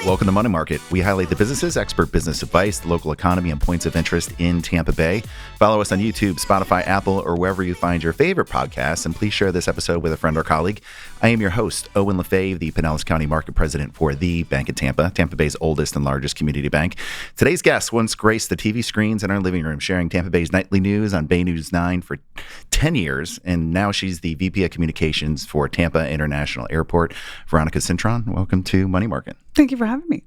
Welcome to Money Market. We highlight the businesses, expert business advice, the local economy, and points of interest in Tampa Bay. Follow us on YouTube, Spotify, Apple, or wherever you find your favorite podcasts. And please share this episode with a friend or colleague. I am your host, Owen LaFave, the Pinellas County Market President for the Bank of Tampa, Tampa Bay's oldest and largest community bank. Today's guest once graced the TV screens in our living room, sharing Tampa Bay's nightly news on Bay News 9 for 10 years. And now she's the VP of Communications for Tampa International Airport. Veronica Cintron, welcome to Money Market. Thank you for having me.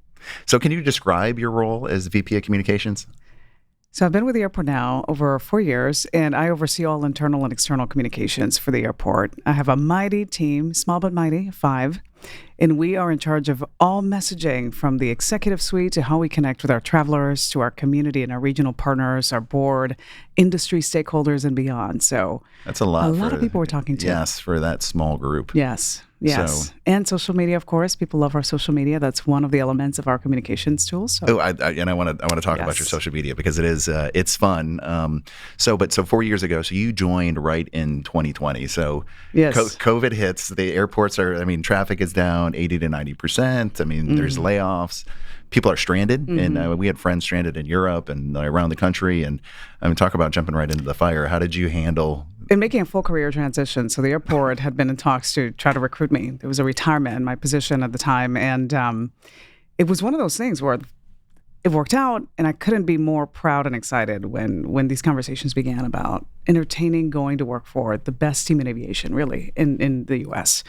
So can you describe your role as VP of Communications? So I've been with the airport now over 4 years, and I oversee all internal and external communications for the airport. I have a mighty team, small but mighty, 5, and we are in charge of all messaging from the executive suite to how we connect with our travelers, to our community and our regional partners, our board, industry stakeholders, and beyond. So that's a lot of people we're talking to. Yes, for that small group. Yes. So, and social media, of course. People love our social media. That's one of the elements of our communications tools. So. I want to talk about your social media because it is it's fun. So 4 years ago, so you joined right in 2020. So yes. COVID hits. The airports traffic is down 80 to 90%. There's layoffs. People are stranded, and we had friends stranded in Europe and around the country. And talk about jumping right into the fire. How did you handle? In making a full career transition, so the airport had been in talks to try to recruit me. There was a retirement in my position at the time, and it was one of those things where it worked out, and I couldn't be more proud and excited when these conversations began about entertaining going to work for the best team in aviation, really, in the U.S.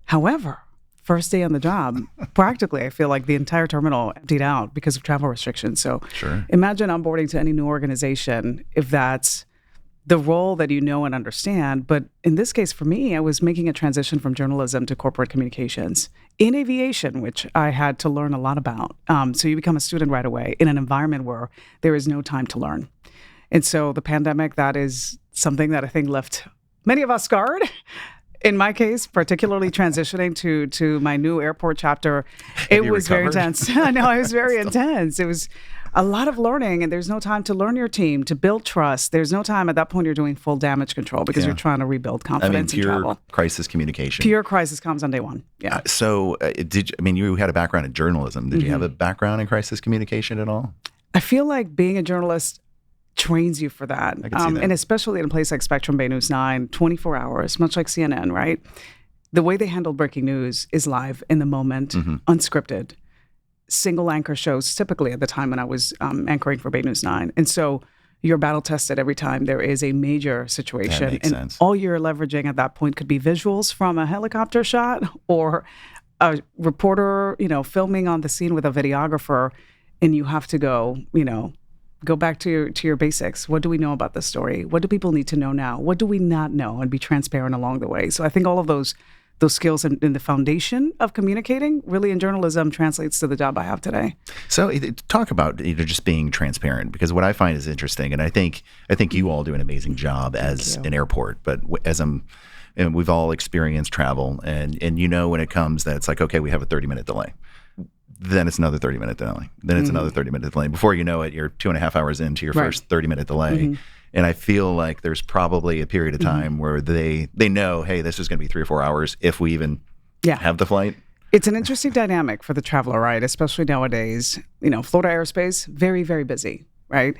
However, first day on the job, practically, I feel like the entire terminal emptied out because of travel restrictions. So sure. Imagine onboarding to any new organization if that's the role that you know and understand. But in this case, for me, I was making a transition from journalism to corporate communications in aviation, which I had to learn a lot about. So you become a student right away in an environment where there is no time to learn. And so the pandemic, that is something that I think left many of us scarred. In my case, particularly transitioning to my new airport chapter, it was very intense. I know, it was very intense. It was a lot of learning, and there's no time to learn your team, to build trust. There's no time at that point. You're doing full damage control because you're trying to rebuild confidence in travel. Crisis communication. Pure crisis comes on day one. Yeah. You had a background in journalism. Did you have a background in crisis communication at all? I feel like being a journalist trains you for that. I can see that. And especially in a place like Spectrum, Bay News 9, 24 hours, much like CNN, right? The way they handle breaking news is live in the moment, unscripted. Single anchor shows typically at the time when I was anchoring for Bay News 9. And so you're battle tested every time there is a major situation. That makes sense. All you're leveraging at that point could be visuals from a helicopter shot or a reporter, filming on the scene with a videographer. And you have to go back to your basics. What do we know about this story? What do people need to know now? What do we not know? And be transparent along the way. So I think all of those skills in the foundation of communicating really in journalism translates to the job I have today. So talk about just being transparent, because what I find is interesting, and I think you all do an amazing job as an airport, but and we've all experienced travel, and when it comes that it's like, okay, we have a 30-minute delay. Then it's another 30-minute delay. Then it's another 30-minute delay. Before you know it, you're 2.5 hours into your first 30-minute delay. And I feel like there's probably a period of time where they know, hey, this is going to be 3 or 4 hours if we even have the flight. It's an interesting dynamic for the traveler, right? Especially nowadays. Florida airspace, very, very busy, right?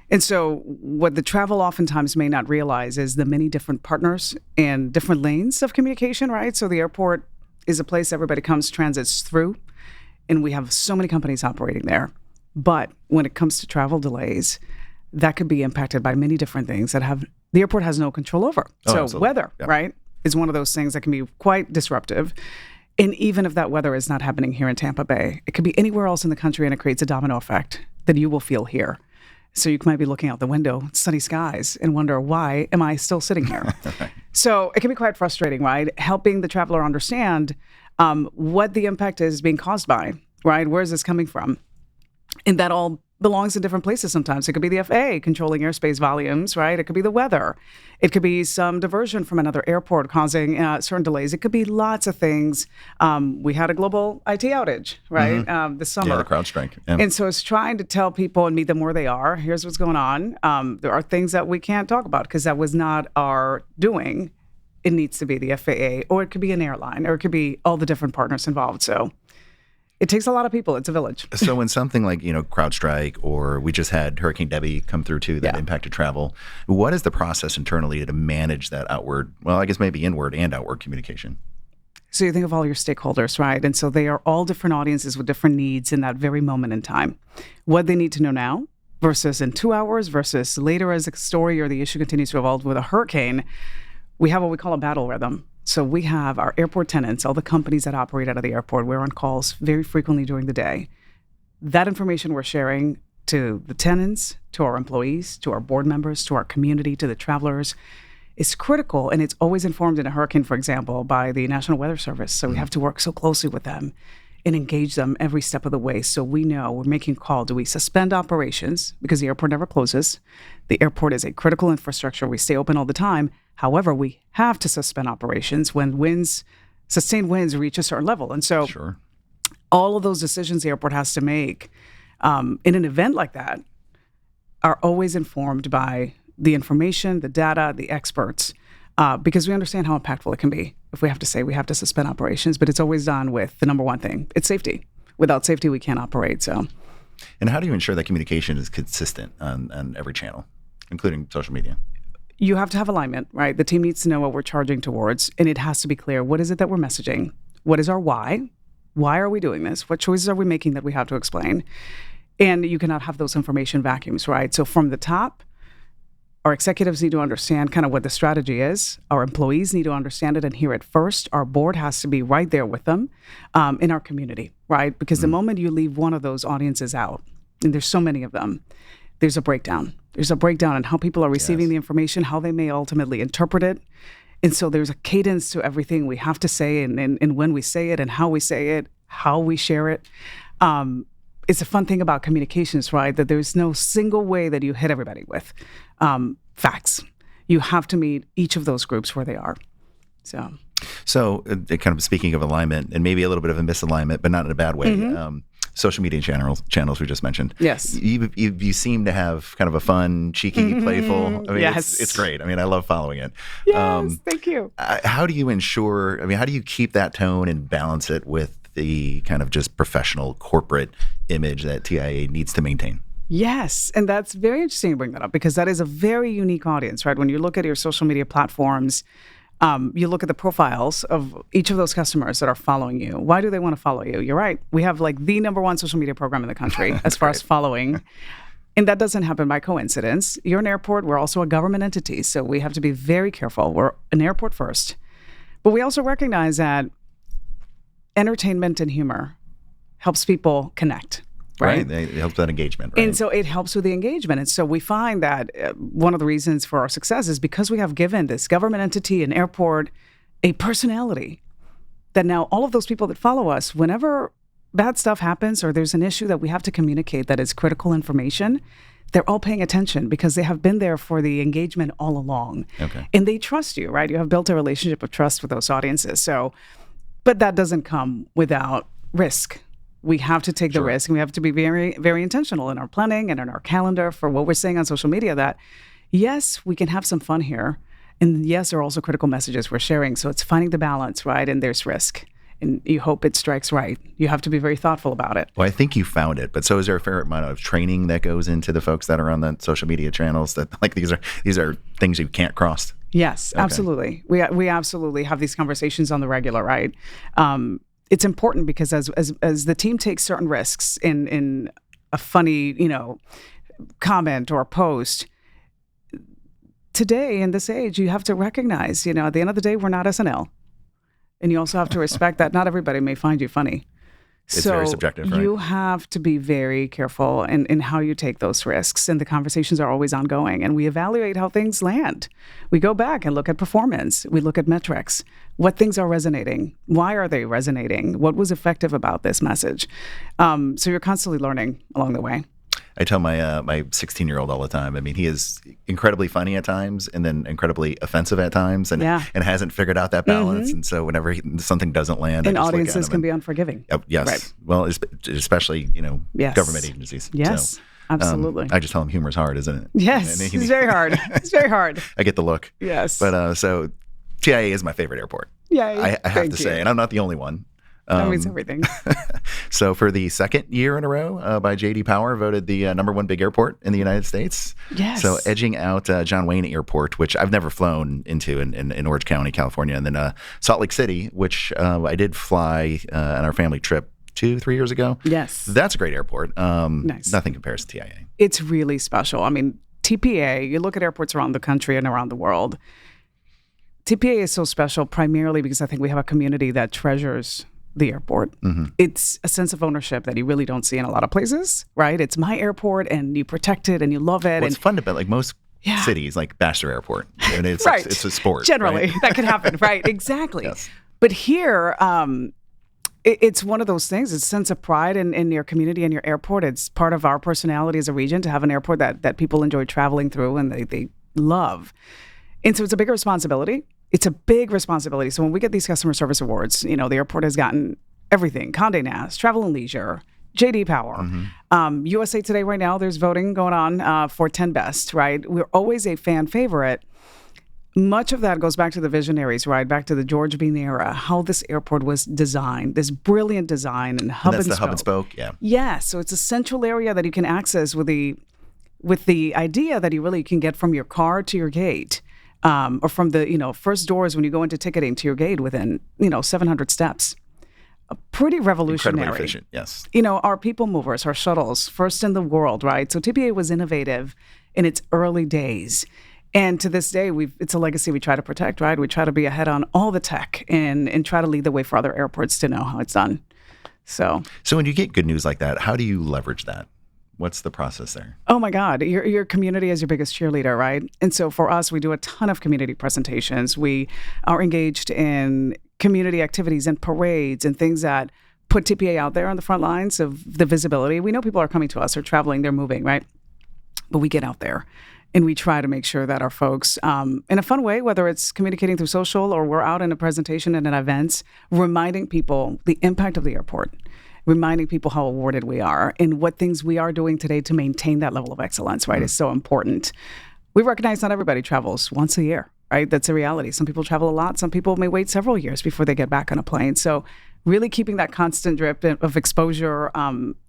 And so what the travel oftentimes may not realize is the many different partners and different lanes of communication, right? So the airport is a place everybody transits through. And we have so many companies operating there. But when it comes to travel delays, that could be impacted by many different things that the airport has no control over. So absolutely. Weather, right, is one of those things that can be quite disruptive. And even if that weather is not happening here in Tampa Bay, it could be anywhere else in the country, and it creates a domino effect that you will feel here. So you might be looking out the window, sunny skies, and wonder, why am I still sitting here? Right. So it can be quite frustrating, right? Helping the traveler understand what the impact is being caused by, right? Where is this coming from? And that all belongs in different places sometimes. It could be the FAA controlling airspace volumes, right? It could be the weather. It could be some diversion from another airport causing certain delays. It could be lots of things. We had a global IT outage, right, this summer. Yeah, the CrowdStrike. Yeah. And so it's trying to tell people and meet them where they are. Here's what's going on. There are things that we can't talk about because that was not our doing. It needs to be the FAA, or it could be an airline, or it could be all the different partners involved. So It takes a lot of people. It's a village. So when something like, CrowdStrike, or we just had Hurricane Debbie come through too, that impacted travel, what is the process internally to manage that outward, well, I guess maybe inward and outward communication? So you think of all your stakeholders, right? And so they are all different audiences with different needs in that very moment in time. What they need to know now versus in 2 hours versus later as a story or the issue continues to evolve. With a hurricane, we have what we call a battle rhythm. So we have our airport tenants, all the companies that operate out of the airport. We're on calls very frequently during the day. That information we're sharing to the tenants, to our employees, to our board members, to our community, to the travelers is critical. And it's always informed in a hurricane, for example, by the National Weather Service. So we have to work so closely with them and engage them every step of the way. So we know we're making a call. Do we suspend operations because the airport never closes? The airport is a critical infrastructure. We stay open all the time. However, we have to suspend operations when sustained winds reach a certain level. And so all of those decisions the airport has to make in an event like that are always informed by the information, the data, the experts, because we understand how impactful it can be if we have to say we have to suspend operations. But it's always done with the number one thing. It's safety. Without safety, we can't operate. So, and how do you ensure that communication is consistent on every channel, including social media? You have to have alignment, right? The team needs to know what we're charging towards, and it has to be clear. What is it that we're messaging? What is our why? Why are we doing this? What choices are we making that we have to explain? And you cannot have those information vacuums, right? So from the top, our executives need to understand kind of what the strategy is. Our employees need to understand it and hear it first. Our board has to be right there with them in our community, right? Because the moment you leave one of those audiences out, and there's so many of them, there's a breakdown. There's a breakdown in how people are receiving the information, how they may ultimately interpret it. And so there's a cadence to everything we have to say and when we say it and how we say it, how we share it. It's a fun thing about communications, right? That there's no single way that you hit everybody with facts. You have to meet each of those groups where they are. So kind of speaking of alignment and maybe a little bit of a misalignment, but not in a bad way. Social media channels we just mentioned. Yes. You seem to have kind of a fun, cheeky, playful. I mean, it's great. I mean, I love following it. Yes, thank you. How do you ensure, how do you keep that tone and balance it with the kind of just professional corporate image that TIA needs to maintain? Yes. And that's very interesting to bring that up because that is a very unique audience, right? When you look at your social media platforms, you look at the profiles of each of those customers that are following you. Why do they want to follow you? You're right. We have like the number one social media program in the country as far as following. And that doesn't happen by coincidence. You're an airport. We're also a government entity. So we have to be very careful. We're an airport first. But we also recognize that entertainment and humor helps people connect. Right. It helps that engagement. Right? And so it helps with the engagement. And so we find that one of the reasons for our success is because we have given this government entity and airport a personality that now all of those people that follow us, whenever bad stuff happens or there's an issue that we have to communicate that is critical information, they're all paying attention because they have been there for the engagement all along. Okay. And they trust you, right? You have built a relationship of trust with those audiences. So, but that doesn't come without risk. We have to take the risk, and we have to be very, very intentional in our planning and in our calendar for what we're saying on social media that, yes, we can have some fun here. And yes, there are also critical messages we're sharing. So it's finding the balance, right? And there's risk. And you hope it strikes right. You have to be very thoughtful about it. Well, I think you found it. But so is there a fair amount of training that goes into the folks that are on the social media channels that like these are things you can't cross? Yes, okay. Absolutely. We absolutely have these conversations on the regular, right? It's important because as the team takes certain risks in a funny, comment or post, today in this age, you have to recognize, at the end of the day, we're not SNL. And you also have to respect that not everybody may find you funny. It's very subjective, right? You have to be very careful in how you take those risks. And the conversations are always ongoing. And we evaluate how things land. We go back and look at performance. We look at metrics. What things are resonating? Why are they resonating? What was effective about this message? So you're constantly learning along the way. I tell my 16-year-old all the time. I mean, he is incredibly funny at times, and then incredibly offensive at times, and hasn't figured out that balance. And so, whenever something doesn't land, and audiences can be unforgiving. Yes, right. Well, especially government agencies. Yes, so, absolutely. I just tell him humor's hard, isn't it? Yes, it's very hard. It's very hard. I get the look. Yes, but so TIA is my favorite airport. Yeah, I have to say, and I'm not the only one. That means everything. So for the second year in a row, by J.D. Power, voted the number one big airport in the United States. Yes. So edging out John Wayne Airport, which I've never flown into in Orange County, California, and then Salt Lake City, which I did fly on our family trip 2-3 years ago. Yes. That's a great airport. Nice. Nothing compares to TIA. It's really special. I mean, TPA, you look at airports around the country and around the world. TPA is so special primarily because I think we have a community that treasures the airport. Mm-hmm. It's a sense of ownership that you really don't see in a lot of places, right? It's my airport and you protect it and you love it. Well, it's fun to, like most cities, like bash their airport. And it's, right. It's a sport. Generally, right? That can happen, right? Exactly. Yes. But here, it's one of those things. It's a sense of pride in your community and your airport. It's part of our personality as a region to have an airport that people enjoy traveling through and they love. And so it's a big responsibility. It's a big responsibility. So when we get these customer service awards, the airport has gotten everything: Condé Nast, Travel and Leisure, J.D. Power, USA Today. Right now, there's voting going on for 10 best. Right, we're always a fan favorite. Much of that goes back to the visionaries, right? Back to the George Bean era, how this airport was designed, this brilliant design and hub and spoke. That's the hub and spoke, yeah. Yeah, so it's a central area that you can access with the idea that you really can get from your car to your gate. Or from the first doors when you go into ticketing to your gate within 700 steps. Pretty revolutionary. Incredibly efficient, yes. Our people movers, our shuttles, first in the world, right? So TPA was innovative in its early days. And to this day, it's a legacy we try to protect, right? We try to be ahead on all the tech and try to lead the way for other airports to know how it's done. So when you get good news like that, how do you leverage that? What's the process there? Oh my God, your community is your biggest cheerleader, right? And so for us, we do a ton of community presentations. We are engaged in community activities and parades and things that put TPA out there on the front lines of the visibility. We know people are coming to us or traveling, they're moving, right? But we get out there and we try to make sure that our folks, in a fun way, whether it's communicating through social or we're out in a presentation and at events, reminding people the impact of the airport. Reminding people how awarded we are and what things we are doing today to maintain that level of excellence, right, is so important. We recognize not everybody travels once a year, right? That's a reality. Some people travel a lot. Some people may wait several years before they get back on a plane. So really keeping that constant drip of exposure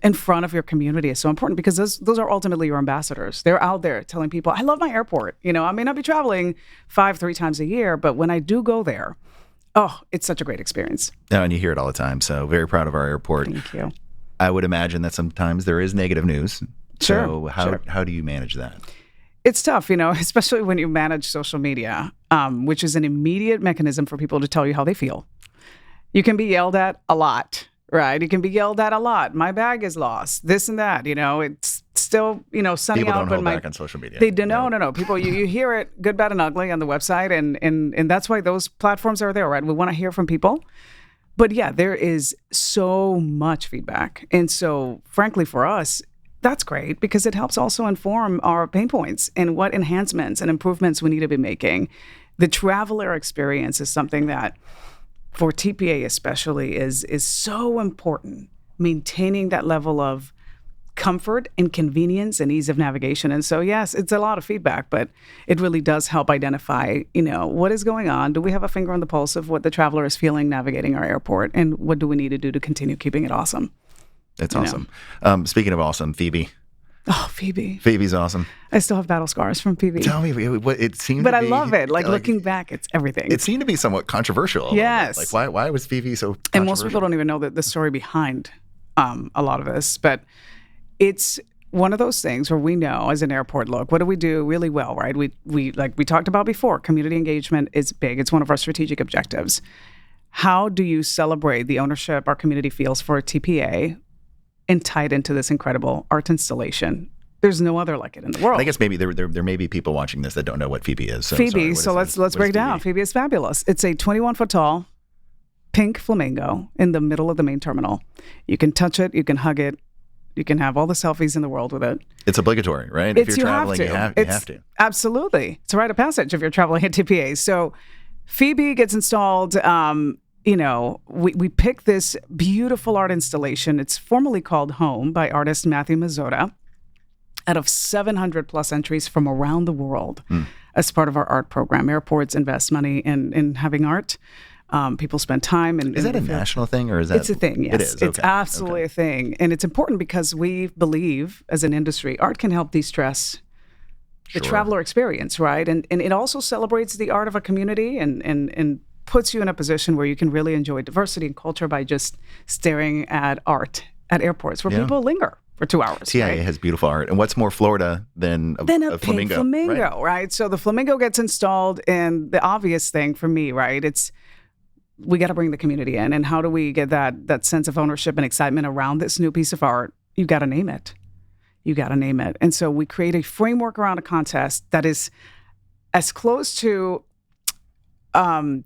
in front of your community is so important because those are ultimately your ambassadors. They're out there telling people, I love my airport. I may not be traveling 3 times a year, but when I do go there, oh, it's such a great experience. Yeah, and you hear it all the time. So very proud of our airport. Thank you. I would imagine that sometimes there is negative news. Sure. So how do you manage that? It's tough, especially when you manage social media, which is an immediate mechanism for people to tell you how they feel. You can be yelled at a lot, right? You can be yelled at a lot. My bag is lost, this and that. It's still, sunny people out. Don't hold back on social media. They do. No. People, you hear it good, bad, and ugly on the website. And that's why those platforms are there, right? We want to hear from people. But yeah, there is so much feedback. And so frankly, for us, that's great because it helps also inform our pain points and what enhancements and improvements we need to be making. The traveler experience is something that for TPA especially is so important, maintaining that level of comfort and convenience and ease of navigation. And so, yes, it's a lot of feedback, but it really does help identify, what is going on? Do we have a finger on the pulse of what the traveler is feeling navigating our airport? And what do we need to do to continue keeping it awesome? That's awesome. Speaking of awesome, Phoebe. Oh, Phoebe. Phoebe's awesome. I still have battle scars from Phoebe. Tell me what it seemed but to be. I love it. Like looking back, it's everything. It seemed to be somewhat controversial. Yes. Like why was Phoebe so controversial? And most people don't even know the story behind a lot of this. But it's one of those things where we know as an airport, look, what do we do really well, right? We like we talked about before, community engagement is big. It's one of our strategic objectives. How do you celebrate the ownership our community feels for TPA and tie it into this incredible art installation? There's no other like it in the world. And I guess maybe there may be people watching this that don't know what Phoebe is. So, Phoebe, let's break down. Phoebe is fabulous. It's a 21-foot tall pink flamingo in the middle of the main terminal. You can touch it, you can hug it, you can have all the selfies in the world with it. It's obligatory, right? If you're traveling, you have to. Absolutely. It's a rite of passage if you're traveling at TPA. So Phoebe gets installed. We picked this beautiful art installation. It's formally called Home by artist Matthew Mazzotta, out of 700 plus entries from around the world as part of our art program. Airports invest money in having art. People spend time. Is that a national thing, or is that? It's a thing, yes. It is. It's absolutely a thing. And it's important because we believe, as an industry, art can help de-stress the traveler experience, right? And it also celebrates the art of a community and puts you in a position where you can really enjoy diversity and culture by just staring at art at airports where people linger for 2 hours. TIA right? has beautiful art. And what's more Florida than a pink flamingo, right? So the flamingo gets installed, and the obvious thing for me, right, it's we got to bring the community in. And how do we get that sense of ownership and excitement around this new piece of art? You got to name it. You got to name it. And so we create a framework around a contest that is as close to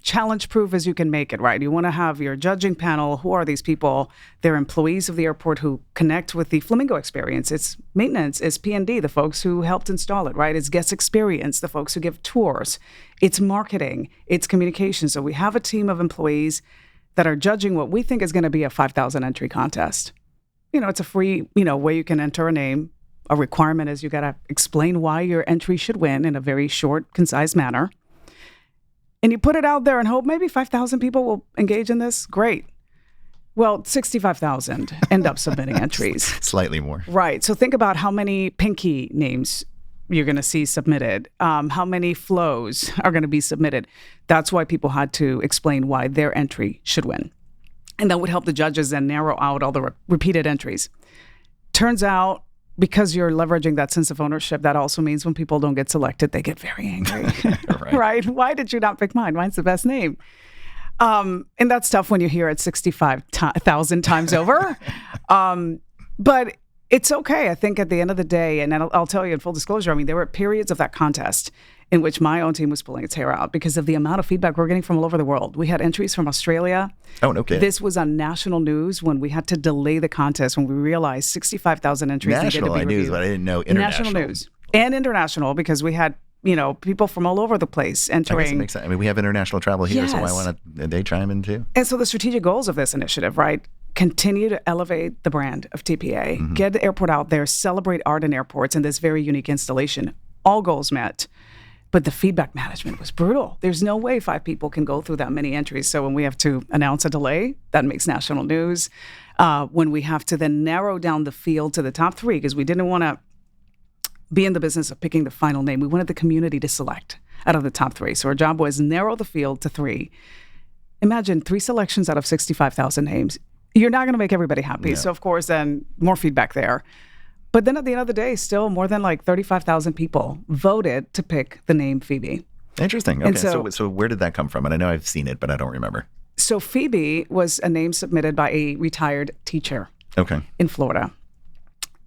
challenge-proof as you can make it, right? You want to have your judging panel. Who are these people? They're employees of the airport who connect with the Flamingo experience. It's maintenance, it's P&D, the folks who helped install it, right? It's guest experience, the folks who give tours. It's marketing, it's communication. So we have a team of employees that are judging what we think is going to be a 5,000 entry contest. It's a free, way you can enter a name. A requirement is you got to explain why your entry should win in a very short, concise manner. And you put it out there and hope maybe 5,000 people will engage in this. Great. Well, 65,000 end up submitting entries. Slightly more. Right. So think about how many Pinky names you're going to see submitted, how many flows are going to be submitted. That's why people had to explain why their entry should win. And that would help the judges then narrow out all the repeated entries. Turns out, because you're leveraging that sense of ownership, that also means when people don't get selected, they get very angry. Right? Why did you not pick mine? Mine's the best name. And that's tough when you hear it 65,000 times over. But it's okay. I think at the end of the day, and I'll tell you in full disclosure, there were periods of that contest in which my own team was pulling its hair out because of the amount of feedback we're getting from all over the world. We had entries from Australia. Oh, no kidding. This was on national news when we had to delay the contest when we realized 65,000 entries needed to be reviewed. National news, but I didn't know international. National news and international, because we had people from all over the place entering. I guess it makes sense. We have international travel here, so why won't they chime in too? And so the strategic goals of this initiative, right? Continue to elevate the brand of TPA, get the airport out there, celebrate art in airports in this very unique installation. All goals met. But the feedback management was brutal. There's no way 5 people can go through that many entries. So when we have to announce a delay, that makes national news. When we have to then narrow down the field to the top 3, because we didn't want to be in the business of picking the final name. We wanted the community to select out of the top 3. So our job was narrow the field to 3. Imagine 3 selections out of 65,000 names. You're not going to make everybody happy. No. So of course, then more feedback there. But then at the end of the day, still more than 35,000 people voted to pick the name Phoebe. Interesting. Okay, so where did that come from? And I know I've seen it, but I don't remember. So Phoebe was a name submitted by a retired teacher in Florida.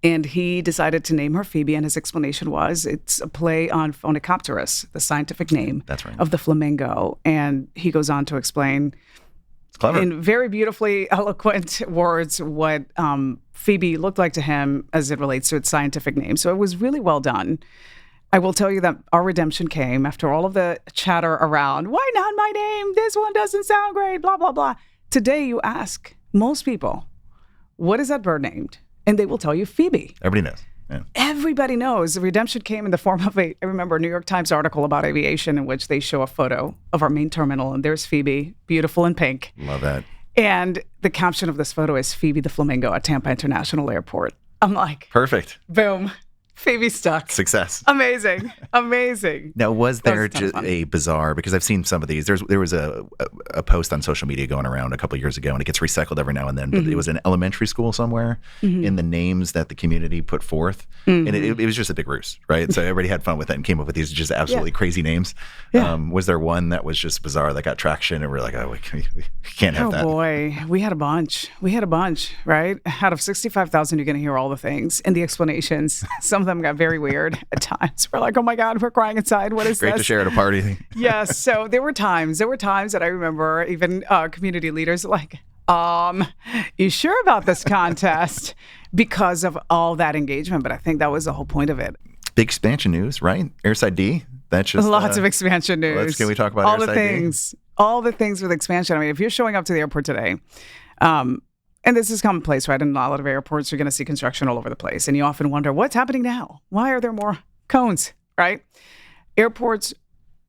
And he decided to name her Phoebe, and his explanation was it's a play on Phoenicopterus, the scientific name of the flamingo. And he goes on to explain clever. In very beautifully eloquent words what Phoebe looked like to him as it relates to its scientific name. So it was really well done. I will tell you that our redemption came after all of the chatter around, why not my name? This one doesn't sound great, blah, blah, blah. Today you ask most people, what is that bird named? And they will tell you Phoebe. Everybody knows. Yeah. Everybody knows. The redemption came in the form of I remember a New York Times article about aviation in which they show a photo of our main terminal, and there's Phoebe, beautiful in pink. Love that. And the caption of this photo is Phoebe the Flamingo at Tampa International Airport. I'm like, perfect. Boom. Phoebe stuck. Success. Amazing. Amazing. Now, was there just a bizarre, because I've seen some of these, there was a post on social media going around a couple of years ago, and it gets recycled every now and then, but it was an elementary school somewhere in the names that the community put forth. And it was just a big ruse, right? So everybody had fun with it and came up with these just absolutely crazy names. Yeah. Was there one that was just bizarre that got traction and we're like, oh, we can't have that? Oh boy, we had a bunch, right? Out of 65,000, you're going to hear all the things and the explanations. Some of them got very weird at times. We're like, oh my God, we're crying inside. What is Great this? to share at a party. Yes. So there were times that I remember even community leaders like, you sure about this contest? Because of all that engagement. But I think that was the whole point of it. Big expansion news, right? Airside D. That's just lots of expansion news. Can we talk about all Airside the things? D? All the things with expansion. I mean, if you're showing up to the airport today, and this is commonplace, right? In a lot of airports, you're going to see construction all over the place. And you often wonder, what's happening now? Why are there more cones, right? Airports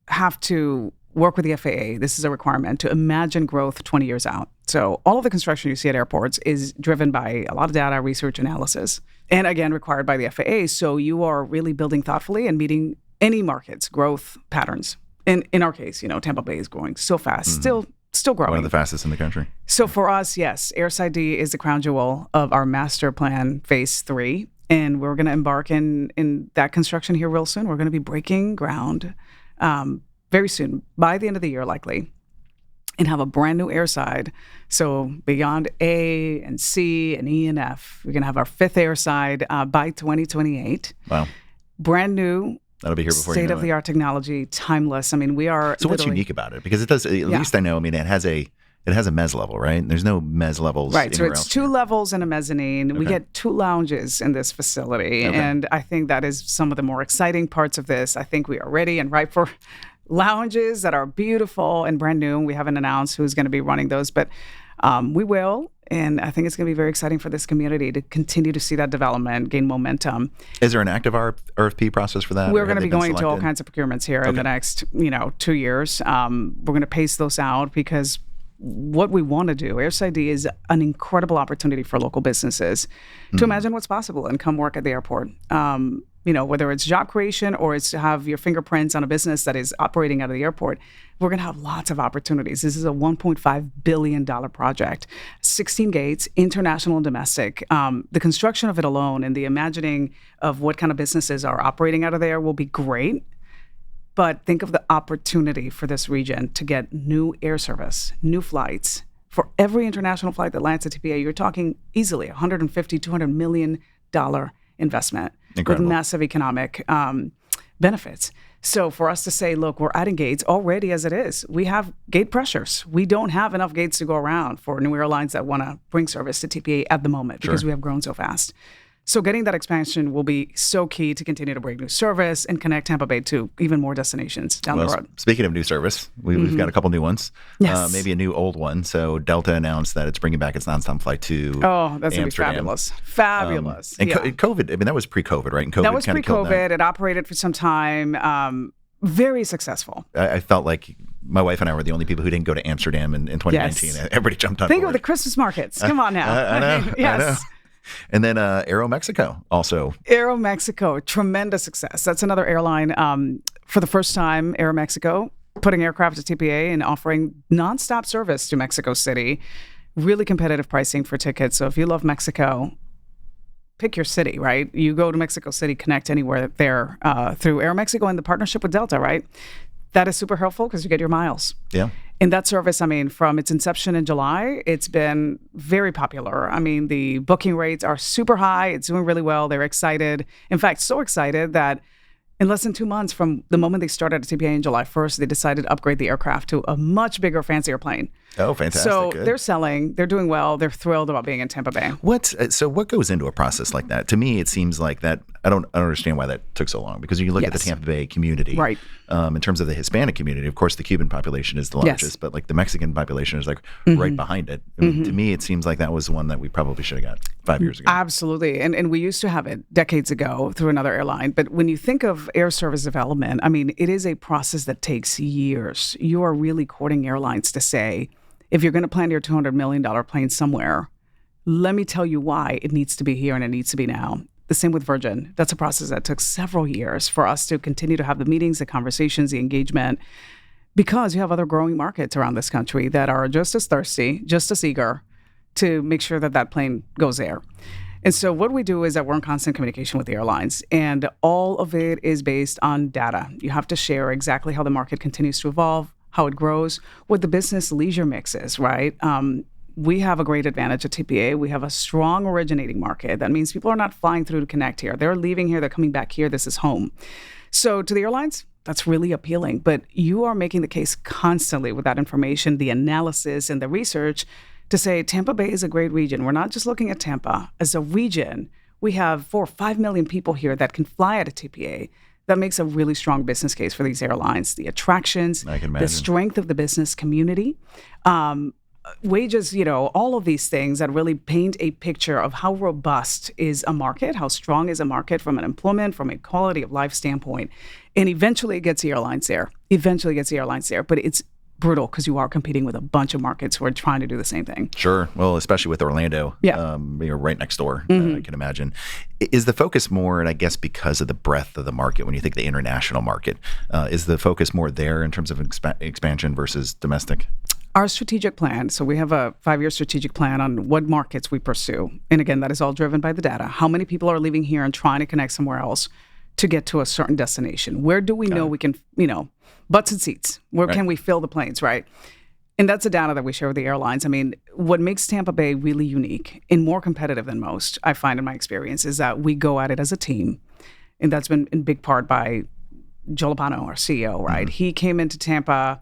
have to work with the FAA. This is a requirement to imagine growth 20 years out. So all of the construction you see at airports is driven by a lot of data, research, analysis, and again, required by the FAA. So you are really building thoughtfully and meeting any market's growth patterns. In our case, Tampa Bay is growing so fast, still growing. One of the fastest in the country. So for us, yes, Airside D is the crown jewel of our master plan phase 3. And we're going to embark in that construction here real soon. We're going to be breaking ground very soon, by the end of the year likely, and have a brand new airside. So beyond A and C and E and F, we're going to have our 5th airside by 2028. Wow. Brand new. That'll be here before you know it. State-of-the-art technology, timeless. I mean, we are. So what's unique about it? Because it does, at least I know, it has a mezz level, right? There's no mezz levels. Right. So it's 2 levels and a mezzanine. Okay. We get 2 lounges in this facility. Okay. And I think that is some of the more exciting parts of this. I think we are ready and ripe for lounges that are beautiful and brand new. We haven't announced who's going to be running those, but we will. And I think it's going to be very exciting for this community to continue to see that development gain momentum. Is there an active RFP process for that? We're going to be going to all kinds of procurements here in the next, 2 years. We're going to pace those out because what we want to do, Airside D is an incredible opportunity for local businesses to imagine what's possible and come work at the airport. Whether it's job creation or it's to have your fingerprints on a business that is operating out of the airport, we're going to have lots of opportunities. This is a $1.5 billion project, 16 gates, international and domestic. The construction of it alone and the imagining of what kind of businesses are operating out of there will be great. But think of the opportunity for this region to get new air service, new flights. For every international flight that lands at TPA, you're talking easily $150, $200 million investment. Incredible. With massive economic benefits. So for us to say, look, we're adding gates already as it is. We have gate pressures. We don't have enough gates to go around for new airlines that want to bring service to TPA at the moment because we have grown so fast. So getting that expansion will be so key to continue to bring new service and connect Tampa Bay to even more destinations down the road. Speaking of new service, we've got a couple new ones. Yes. Maybe a new old one. So Delta announced that it's bringing back its nonstop flight to Oh, that's going to be Amsterdam. fabulous. Fabulous. And COVID, that was pre-COVID, right? And COVID that was kind of killed pre-COVID. It operated for some time. Very successful. I felt like my wife and I were the only people who didn't go to Amsterdam in 2019. Yes. Everybody jumped on Think board. of the Christmas markets. Come on now. I know. Yes. I know. And then Aero Mexico also. Aero Mexico, tremendous success. That's another airline. For the first time, Aero Mexico putting aircraft to TPA and offering nonstop service to Mexico City. Really competitive pricing for tickets. So if you love Mexico, pick your city, right? You go to Mexico City, connect anywhere there through Aero Mexico and the partnership with Delta, right? That is super helpful because you get your miles. Yeah. And that service, from its inception in July, it's been very popular. The booking rates are super high. It's doing really well. They're excited. In fact, so excited that in less than 2 months from the moment they started at TPA on July 1st, they decided to upgrade the aircraft to a much bigger, fancier plane. Oh, fantastic. So Good. they're selling. They're doing well. They're thrilled about being in Tampa Bay. What goes into a process like that? To me, it seems like that. I don't understand why that took so long because when you look at the Tampa Bay community, right? In terms of the Hispanic community, of course, the Cuban population is the largest, but like the Mexican population is like right behind it. To me, it seems like that was one that we probably should have got 5 years ago. Absolutely. And we used to have it decades ago through another airline. But when you think of air service development, it is a process that takes years. You are really courting airlines to say, if you're going to plan your $200 million plane somewhere, let me tell you why it needs to be here and it needs to be now. The same with Virgin. That's a process that took several years for us to continue to have the meetings, the conversations, the engagement, because you have other growing markets around this country that are just as thirsty, just as eager to make sure that that plane goes there. And so what we do is that we're in constant communication with the airlines, and all of it is based on data. You have to share exactly how the market continues to evolve, how it grows, what the business leisure mix is, right? We have a great advantage at TPA. We have a strong originating market. That means people are not flying through to connect here. They're leaving here. They're coming back here. This is home. So to the airlines, that's really appealing. But you are making the case constantly with that information, the analysis, and the research to say Tampa Bay is a great region. We're not just looking at Tampa. As a region, we have 4 or 5 million people here that can fly at a TPA. That makes a really strong business case for these airlines. The attractions, the strength of the business community, wages, all of these things that really paint a picture of how robust is a market, how strong is a market from an employment, from a quality of life standpoint. And eventually it gets the airlines there. But it's brutal because you are competing with a bunch of markets who are trying to do the same thing. Sure. Well, especially with Orlando, right next door, I can imagine. Is the focus more, and I guess because of the breadth of the market, when you think the international market, is the focus more there in terms of expansion versus domestic? Our strategic plan, so we have a 5-year strategic plan on what markets we pursue. And again, that is all driven by the data. How many people are leaving here and trying to connect somewhere else to get to a certain destination? Where do we know we can, butts and seats? Where can we fill the planes, right? And that's the data that we share with the airlines. I mean, what makes Tampa Bay really unique and more competitive than most, I find in my experience, is that we go at it as a team. And that's been in big part by Joe Lopano, our CEO, right? He came into Tampa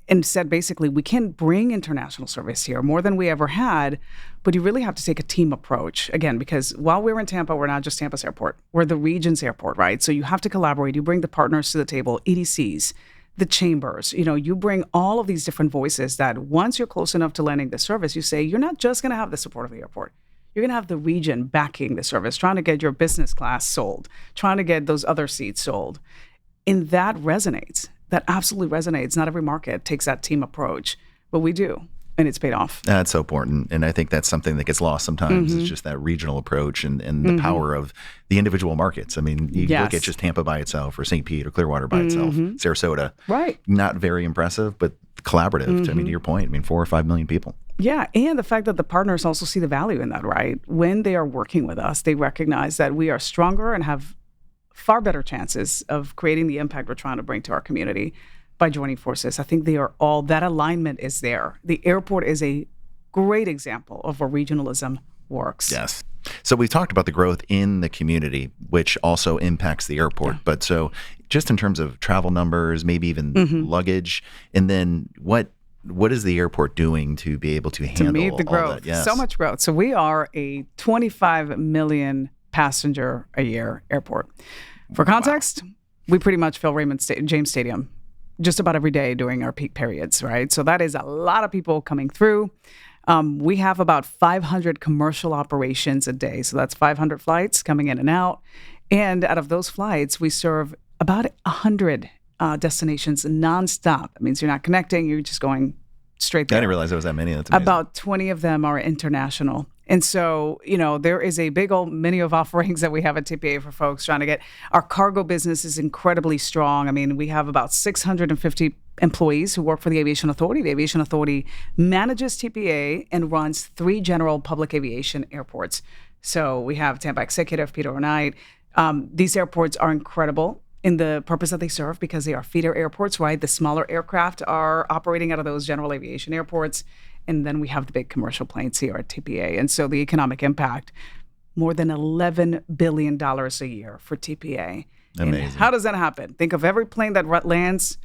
and said, basically, we can bring international service here more than we ever had, but you really have to take a team approach. Again, because while we're in Tampa, we're not just Tampa's airport. We're the region's airport, right? So you have to collaborate. You bring the partners to the table, EDCs, the chambers. You bring all of these different voices that once you're close enough to landing the service, you say, you're not just going to have the support of the airport. You're going to have the region backing the service, trying to get your business class sold, trying to get those other seats sold. And that resonates. That absolutely resonates. Not every market takes that team approach, but we do, and it's paid off. That's so important, and I think that's something that gets lost sometimes. It's just that regional approach and the power of the individual markets. I mean, you look at just Tampa by itself, or St. Pete, or Clearwater by itself, Sarasota. Right. Not very impressive, but collaborative. I mean, to your point, 4 or 5 million people. Yeah, and the fact that the partners also see the value in that, right? When they are working with us, they recognize that we are stronger and have far better chances of creating the impact we're trying to bring to our community by joining forces. I think that alignment is there. The airport is a great example of where regionalism works. Yes. So we've talked about the growth in the community, which also impacts the airport. But so just in terms of travel numbers, maybe even luggage, and then what is the airport doing to be able to handle meet the growth? All that? Yes. So much growth. So we are a 25 million passenger a year airport. For context, we pretty much fill James Stadium just about every day during our peak periods, right? So that is a lot of people coming through. We have about 500 commercial operations a day. So that's 500 flights coming in and out. And out of those flights, we serve about 100 destinations nonstop. That means you're not connecting, you're just going straight there. I didn't realize there was that many. That's amazing. About 20 of them are international. And so, there is a big old menu of offerings that we have at TPA for folks trying to get. Our cargo business is incredibly strong. I mean, we have about 650 employees who work for the Aviation Authority. The Aviation Authority manages TPA and runs 3 general public aviation airports. So we have Tampa Executive, Peter O'Knight. These airports are incredible in the purpose that they serve because they are feeder airports, right? The smaller aircraft are operating out of those general aviation airports. And then we have the big commercial planes here at TPA. And so the economic impact, more than $11 billion a year for TPA. Amazing. And how does that happen? Think of every plane that lands,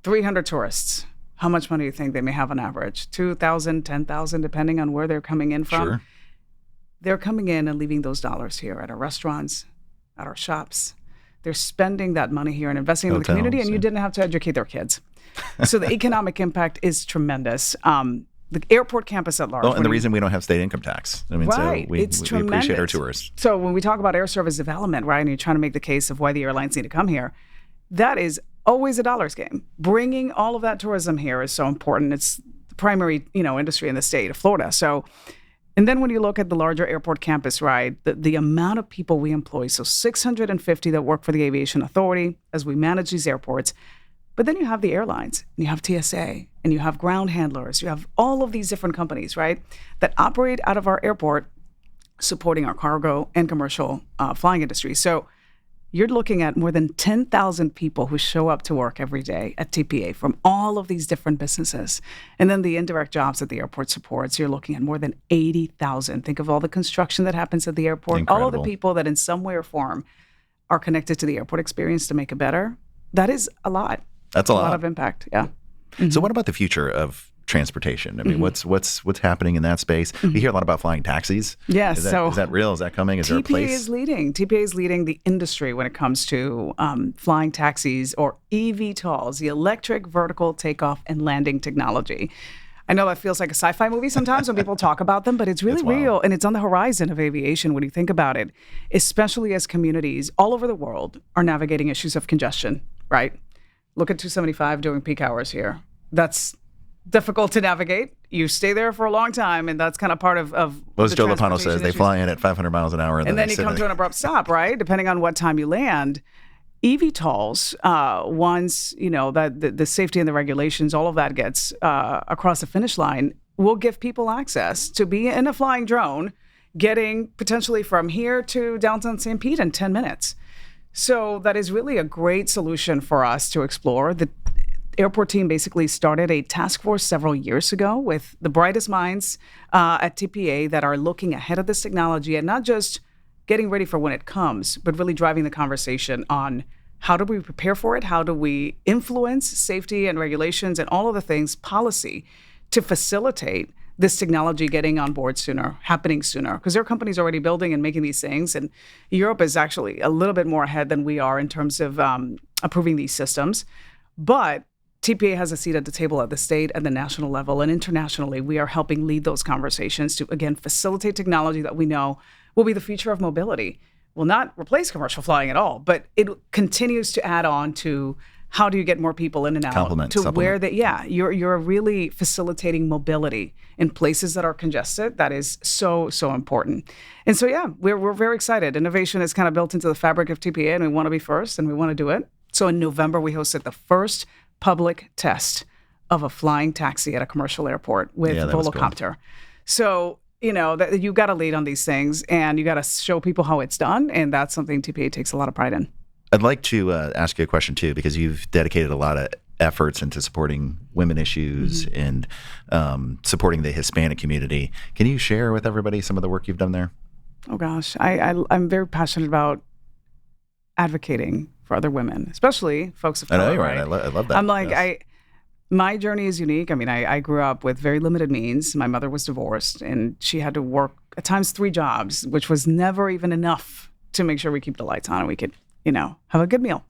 300 tourists. How much money do you think they may have on average? 2,000, 10,000, depending on where they're coming in from. Sure. They're coming in and leaving those dollars here at our restaurants, at our shops. They're spending that money here and investing in the community, and you didn't have to educate their kids. So the economic impact is tremendous. The airport campus at large. Well, and the reason we don't have state income tax. I mean, right. So we appreciate our tourists. So when we talk about air service development, right, and you're trying to make the case of why the airlines need to come here, that is always a dollars game. Bringing all of that tourism here is so important. It's the primary, industry in the state of Florida. So, and then when you look at the larger airport campus, right, the amount of people we employ, so 650 that work for the Aviation Authority as we manage these airports. But then you have the airlines, and you have TSA, and you have ground handlers. You have all of these different companies, right, that operate out of our airport, supporting our cargo and commercial flying industry. So you're looking at more than 10,000 people who show up to work every day at TPA from all of these different businesses. And then the indirect jobs that the airport supports, you're looking at more than 80,000. Think of all the construction that happens at the airport, Incredible. all of the people that in some way or form are connected to the airport experience to make it better. That is a lot. That's a lot of impact, yeah. So what about the future of transportation? I mean, what's happening in that space? We hear a lot about flying taxis. Yes. Is that real? Is that coming? Is there a place? TPA is leading the industry when it comes to flying taxis or eVTOLs, the electric vertical takeoff and landing technology. I know that feels like a sci-fi movie sometimes when people talk about them, but it's really real, and it's on the horizon of aviation when you think about it, especially as communities all over the world are navigating issues of congestion right? Look at 275 during peak hours here. That's difficult to navigate. You stay there for a long time, and that's kind of part of Well, as Joe Lopano says, they fly in at 500 miles an hour. And then you come to an abrupt stop, right? Depending on what time you land. eVTOLs, once, that the safety and the regulations, all of that gets across the finish line, will give people access to be in a flying drone, getting potentially from here to downtown St. Pete in 10 minutes. So that is really a great solution for us to explore. The airport team basically started a task force several years ago with the brightest minds at TPA that are looking ahead of this technology and not just getting ready for when it comes, but really driving the conversation on how do we prepare for it? How do we influence safety and regulations and all of the things, policy, to facilitate this technology getting on board sooner, happening sooner? Because there are companies already building and making these things, and Europe is actually a little bit more ahead than we are in terms of approving these systems. But TPA has a seat at the table at the state and the national level, and internationally, we are helping lead those conversations to, again, facilitate technology that we know will be the future of mobility. Will not replace commercial flying at all, but it continues to add on to how do you get more people in and out supplement. Where you're really facilitating mobility in places that are congested. That is so important. And so we're very excited. Innovation is kind of built into the fabric of TPA, and we want to be first, and we want to do it. So in November, we hosted the first public test of a flying taxi at a commercial airport with Volocopter. Cool. So, you got to lead on these things, and you got to show people how it's done. And that's something TPA takes a lot of pride in. I'd like to ask you a question, too, because you've dedicated a lot of efforts into supporting women issues and supporting the Hispanic community. Can you share with everybody some of the work you've done there? Oh, gosh. I'm very passionate about advocating for other women, especially folks of color. I know you're right. I love that. I'm like, my journey is unique. I mean, I grew up with very limited means. My mother was divorced, and she had to work at times 3 jobs, which was never even enough to make sure we keep the lights on and we could, have a good meal.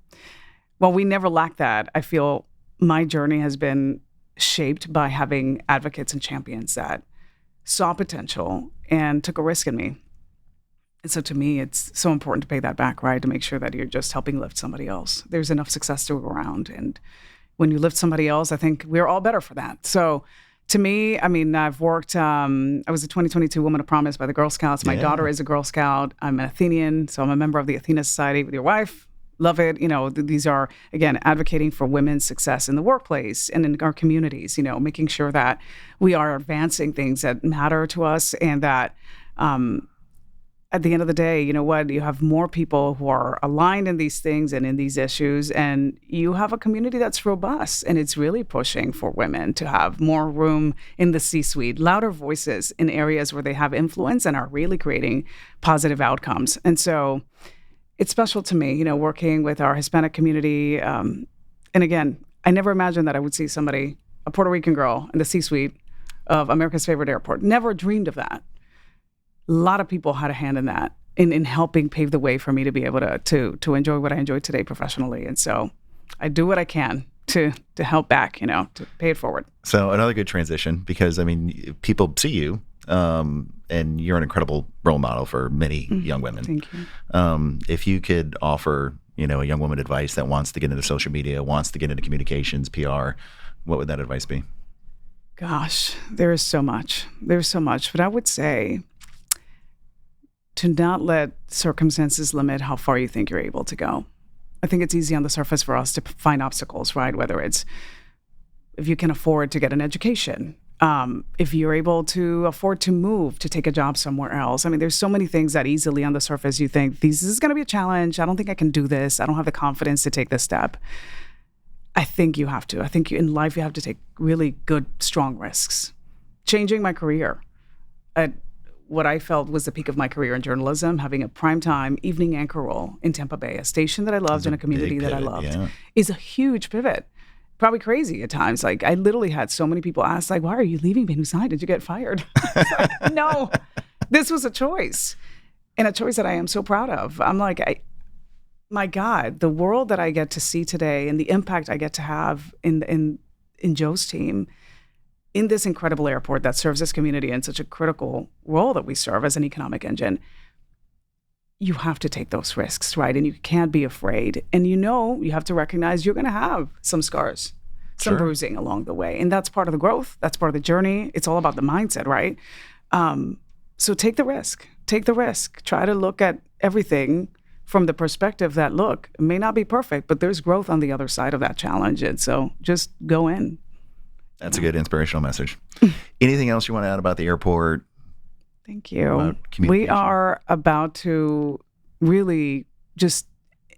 Well, we never lacked that. I feel my journey has been shaped by having advocates and champions that saw potential and took a risk in me. And so to me, it's so important to pay that back, right? To make sure that you're just helping lift somebody else. There's enough success to go around. And when you lift somebody else, I think we're all better for that. So to me, I mean, I've worked, I was a 2022 Woman of Promise by the Girl Scouts. My daughter is a Girl Scout. I'm an Athenian, so I'm a member of the Athena Society with your wife. Love it. These are, again, advocating for women's success in the workplace and in our communities, making sure that we are advancing things that matter to us, and that at the end of the day, you have more people who are aligned in these things and in these issues, and you have a community that's robust, and it's really pushing for women to have more room in the C-suite, louder voices in areas where they have influence and are really creating positive outcomes. And so it's special to me, working with our Hispanic community. And again, I never imagined that I would see somebody, a Puerto Rican girl, in the C-suite of America's favorite airport. Never dreamed of that. A lot of people had a hand in that, in helping pave the way for me to be able to enjoy what I enjoy today professionally. And so I do what I can to help back, to pay it forward. So another good transition, because, I mean, people see you, and you're an incredible role model for many young women. Thank you. If you could offer, a young woman advice that wants to get into social media, wants to get into communications, PR, what would that advice be? Gosh, there is so much. There's so much. But I would say to not let circumstances limit how far you think you're able to go. I think it's easy on the surface for us to find obstacles, right? Whether it's if you can afford to get an education, if you're able to afford to move, to take a job somewhere else. I mean, there's so many things that easily on the surface you think, this is going to be a challenge. I don't think I can do this. I don't have the confidence to take this step. I think you have to. I think in life you have to take really good, strong risks. Changing my career at what I felt was the peak of my career in journalism, having a primetime evening anchor role in Tampa Bay, a station that I loved and a community that I loved, is a huge pivot. Probably crazy at times. Like, I literally had so many people ask, like, why are you leaving Benusai? Did you get fired? Like, no, this was a choice, and a choice that I am so proud of. I'm like, my God, the world that I get to see today and the impact I get to have in Joe's team, in this incredible airport that serves this community in such a critical role that we serve as an economic engine. you have to take those risks, right? And you can't be afraid. And you have to recognize you're going to have some scars, some bruising along the way. And that's part of the growth. That's part of the journey. It's all about the mindset, right? So take the risk. Take the risk. Try to look at everything from the perspective that, look, it may not be perfect, but there's growth on the other side of that challenge. And so just go in. That's a good inspirational message. Anything else you want to add about the airport? Thank you. We are about to really just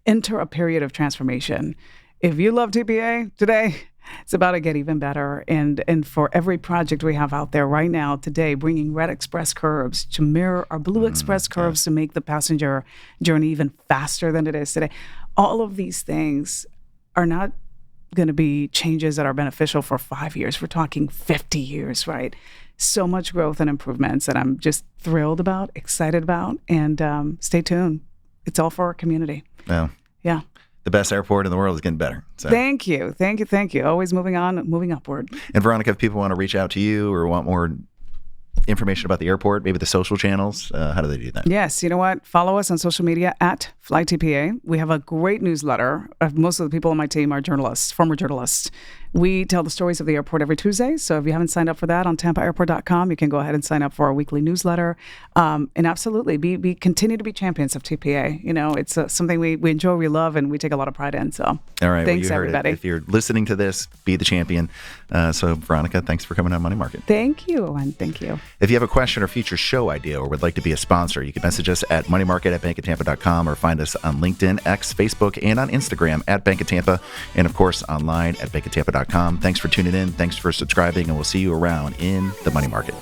enter a period of transformation. If you love TPA today, it's about to get even better. And for every project we have out there right now today, bringing red express curbs to mirror our blue express curbs to make the passenger journey even faster than it is today. All of these things are not going to be changes that are beneficial for 5 years. We're talking 50 years, right? So much growth and improvements that I'm just thrilled about, excited about, and stay tuned. It's all for our community. Yeah. The best airport in the world is getting better. So. Thank you. Always moving on, moving upward. And Veronica, if people want to reach out to you or want more information about the airport, maybe the social channels, how do they do that? Yes, you know what? Follow us on social media at FlyTPA. We have a great newsletter. Most of the people on my team are journalists, former journalists. We tell the stories of the airport every Tuesday. So if you haven't signed up for that on tampaairport.com, you can go ahead and sign up for our weekly newsletter. And absolutely, continue to be champions of TPA. It's something we enjoy, we love, and we take a lot of pride in. So all right, thanks, well, you heard everybody. If you're listening to this, be the champion. So Veronica, thanks for coming on Money Market. Thank you, and thank you. If you have a question or future show idea or would like to be a sponsor, you can message us at moneymarket@bankoftampa.com or find us on LinkedIn, X, Facebook, and on Instagram at Bank of Tampa, and of course online at bankoftampa.com. Thanks for tuning in. Thanks for subscribing, and we'll see you around in the Money Market.